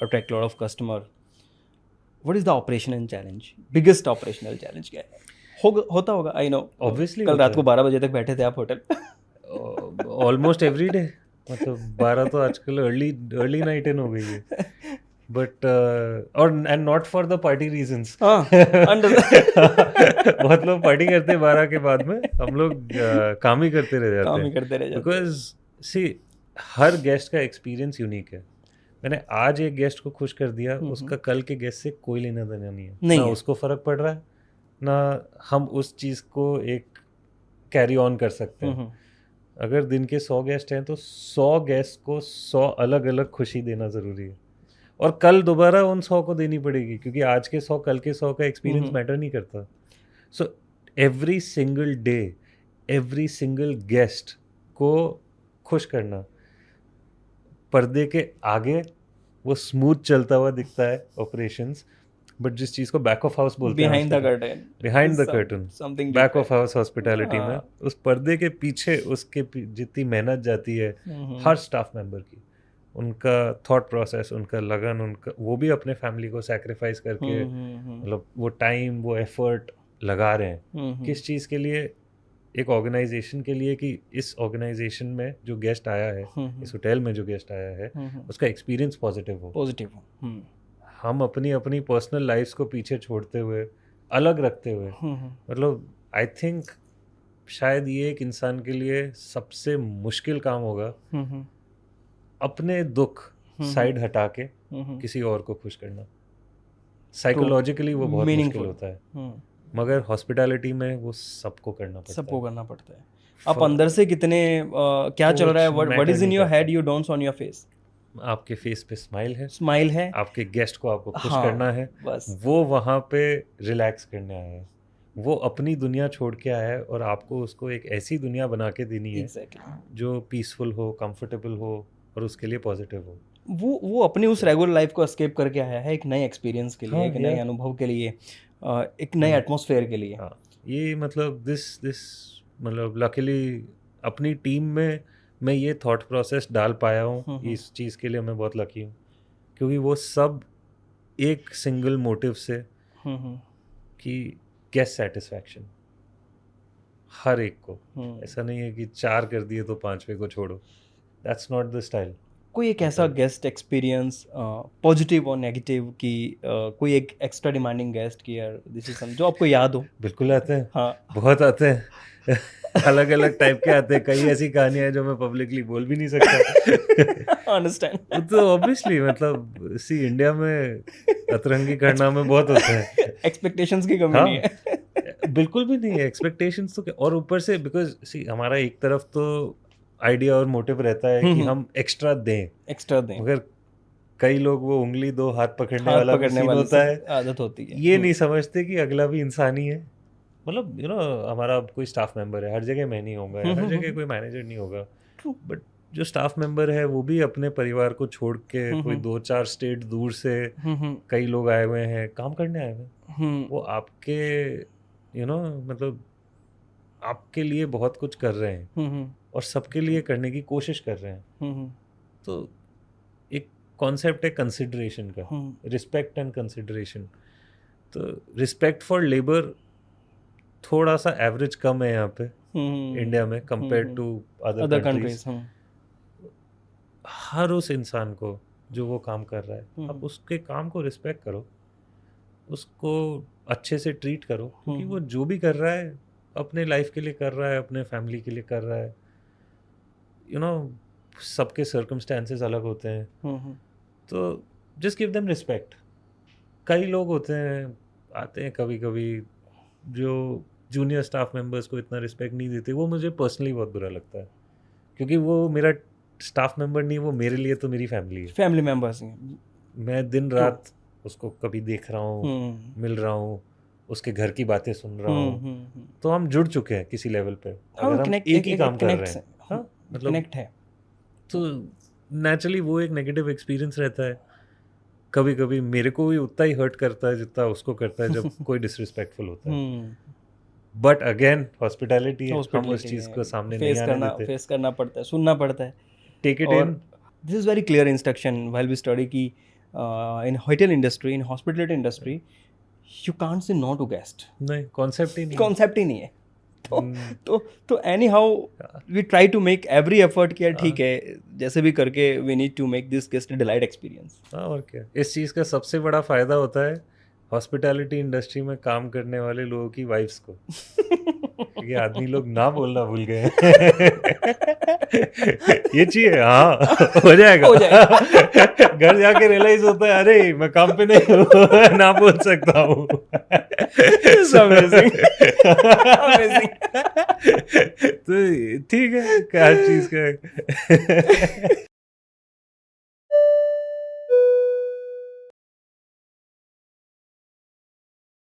attract a lot of customer. What is the operational challenge? Biggest operational challenge क्या है? होता होगा, I know. Obviously कल होता रात को 12 बजे तक बैठे थे आप होटल. ऑलमोस्ट एवरी डे, मतलब 12 तो आजकल अर्ली नाइट इन हो गई है, बट और and not for the party reasons. हाँ, बहुत लोग पार्टी करते हैं 12 के बाद में, हम लोग काम ही करते रह जाते काम ही हैं, करते रह जाते हैं. बिकॉज सी हर गेस्ट का एक्सपीरियंस यूनिक है. मैंने आज एक गेस्ट को खुश कर दिया, उसका कल के गेस्ट से कोई लेना देना नहीं है. नहीं ना है. उसको फर्क पड़ रहा है, ना हम उस चीज़ को एक कैरी ऑन कर सकते हैं. अगर दिन के 100 गेस्ट हैं तो 100 गेस्ट को 100 अलग अलग खुशी देना ज़रूरी है, और कल दोबारा उन 100 को देनी पड़ेगी, क्योंकि आज के 100 कल के 100 का एक्सपीरियंस मैटर नहीं करता. So every single day, every single guest को खुश करना. पर्दे के आगे वो स्मूथ चलता हुआ दिखता है ऑपरेशंस, बट जिस चीज़ को बैक ऑफ हाउस बोलते हैं, behind the curtain, back of house hospitality में, उस पर्दे के पीछे उसके जितनी मेहनत जाती है हर स्टाफ मेंबर की, उनका थॉट प्रोसेस, उनका लगन, उनका वो भी अपने फैमिली को सैक्रिफाइस करके, मतलब वो टाइम, वो एफर्ट लगा रहे हैं किस चीज़ के लिए? एक ऑर्गेनाइजेशन के लिए, कि इस ऑर्गेनाइजेशन में जो गेस्ट आया है, इस होटल में जो गेस्ट आया है, उसका एक्सपीरियंस पॉजिटिव हो. हम अपनी अपनी पर्सनल लाइफ्स को पीछे छोड़ते हुए, अलग रखते हुए, मतलब आई थिंक शायद ये एक इंसान के लिए सबसे मुश्किल काम होगा, अपने दुख साइड हटा के किसी और को खुश करना. साइकोलॉजिकली वो बहुत मुश्किल होता है, मगर हॉस्पिटैलिटी में वो सबको करना पड़ता है. आप अंदर से कितने क्या चल रहा है, what is in your head, you don't on your face. आपके फेस पे स्माइल है, आपके गेस्ट को आपको खुश करना है, बस. वो वहाँ पे रिलैक्स करने आया है, वो अपनी दुनिया छोड़ के आया है, और आपको उसको एक ऐसी दुनिया बना के देनी है जो पीसफुल हो, कंफर्टेबल हो, और उसके लिए पॉजिटिव हो. वो अपनी उस रेगुलर लाइफ को एस्केप करके आया है एक नए एक्सपीरियंस के लिए, एक नए अनुभव के लिए, एक नए एटमॉस्फेयर के लिए. ये मतलब दिस मतलब लकीली अपनी टीम में मैं ये थॉट प्रोसेस डाल पाया हूँ. इस चीज़ के लिए मैं बहुत लकी हूँ, क्योंकि वो सब एक सिंगल मोटिव से, कि गेस्ट सेटिस्फैक्शन हर एक को. ऐसा नहीं है कि 4 कर दिए तो 5वें को छोड़ो, दैट्स नॉट द स्टाइल. कोई एक ऐसा गेस्ट एक्सपीरियंस पॉजिटिव और नेगेटिव की, कोई एक एक्स्ट्रा डिमांडिंग गेस्ट की, यार दिस इज सम जो आपको याद हो? बिल्कुल आते हैं. हाँ, बहुत आते हैं. अलग अलग टाइप के आते हैं. कई ऐसी कहानियां हैं जो मैं पब्लिकली बोल भी नहीं सकता. अंडरस्टैंड. तो ऑब्वियसली मतलब सी इंडिया में अतरंगी करना में बहुत होता है. एक्सपेक्टेशंस की कमी नहीं है. बिल्कुल भी नहीं है एक्सपेक्टेशंस तो. और ऊपर से बिकॉज सी हमारा एक तरफ तो आइडिया और मोटिव रहता है कि हम एक्स्ट्रा दें, मगर कई लोग वो उंगली दो हाथ पकड़ने वाला सीन होता है, आदत होती है. ये नहीं समझते कि अगला भी इंसान ही है. मतलब हमारा कोई स्टाफ मेंबर है, हर जगह मैं नहीं होगा, हर जगह कोई मैनेजर नहीं होगा, बट जो स्टाफ मेंबर है वो भी अपने परिवार को छोड़ के कोई 2-4 स्टेट दूर से कई लोग आए हुए हैं, काम करने आए हुए हैं. वो आपके मतलब आपके लिए बहुत कुछ कर रहे हैं, और सबके लिए करने की कोशिश कर रहे हैं. तो एक कॉन्सेप्ट है कंसिडरेशन का, रिस्पेक्ट एंड कंसिडरेशन. तो रिस्पेक्ट फॉर लेबर थोड़ा सा एवरेज कम है यहाँ पे इंडिया में कंपेयर टू अदर कंट्रीज. हर उस इंसान को जो वो काम कर रहा है, आप उसके काम को रिस्पेक्ट करो, उसको अच्छे से ट्रीट करो, क्योंकि वो जो भी कर रहा है अपने लाइफ के लिए कर रहा है, अपने फैमिली के लिए कर रहा है. सबके सर्कमस्टेंसेस अलग होते हैं, तो जस्ट गिव देम रिस्पेक्ट. कई लोग होते हैं, आते हैं कभी कभी, जो जूनियर स्टाफ मेंबर्स को इतना रिस्पेक्ट नहीं देते. वो मुझे पर्सनली बहुत बुरा लगता है, क्योंकि वो मेरा स्टाफ मेंबर नहीं, वो मेरे लिए तो मेरी फैमिली है, फैमिली मेंबर्स हैं. मैं दिन रात उसको कभी देख रहा हूँ, मिल रहा हूँ, उसके घर की बातें सुन रहा हूँ, तो हम जुड़ चुके हैं किसी लेवल पे. अगर हम एक ही काम कर रहे हैं, मतलब कनेक्ट है, तो नेचुरली वो एक नेगेटिव एक्सपीरियंस रहता है. कभी कभी मेरे को भी उतना ही हर्ट करता है जितना उसको करता है जब कोई डिसरिस्पेक्टफुल होता है. बट अगेन हॉस्पिटैलिटी है, हम उस चीज़ को सामने नहीं आने देते. फेस करना पड़ता है, सुनना पड़ता है. Take it in. This is very clear instruction while we study कि in hotel industry, in hospitality industry, you can't say no to guest. नहीं, कॉन्सेप्ट ही नहीं। कॉन्सेप्ट ही नहीं है। हम्म, तो anyhow we try to make every effort कि यार ठीक है, जैसे भी करके we need to make this guest delight experience. हाँ, और क्या। इस चीज़ का सबसे बड़ा फायदा होता है हॉस्पिटैलिटी इंडस्ट्री में काम करने वाले लोगों की वाइफ्स को। ये आदमी लोग ना बोलना भूल गए हैं। ये चाहिए, हाँ, हो जाएगा। घर जाके रियलाइज होता है, अरे मैं काम पे नहीं हूँ, ना बोल सकता हूँ। amazing. तो ठीक है, क्या चीज़ का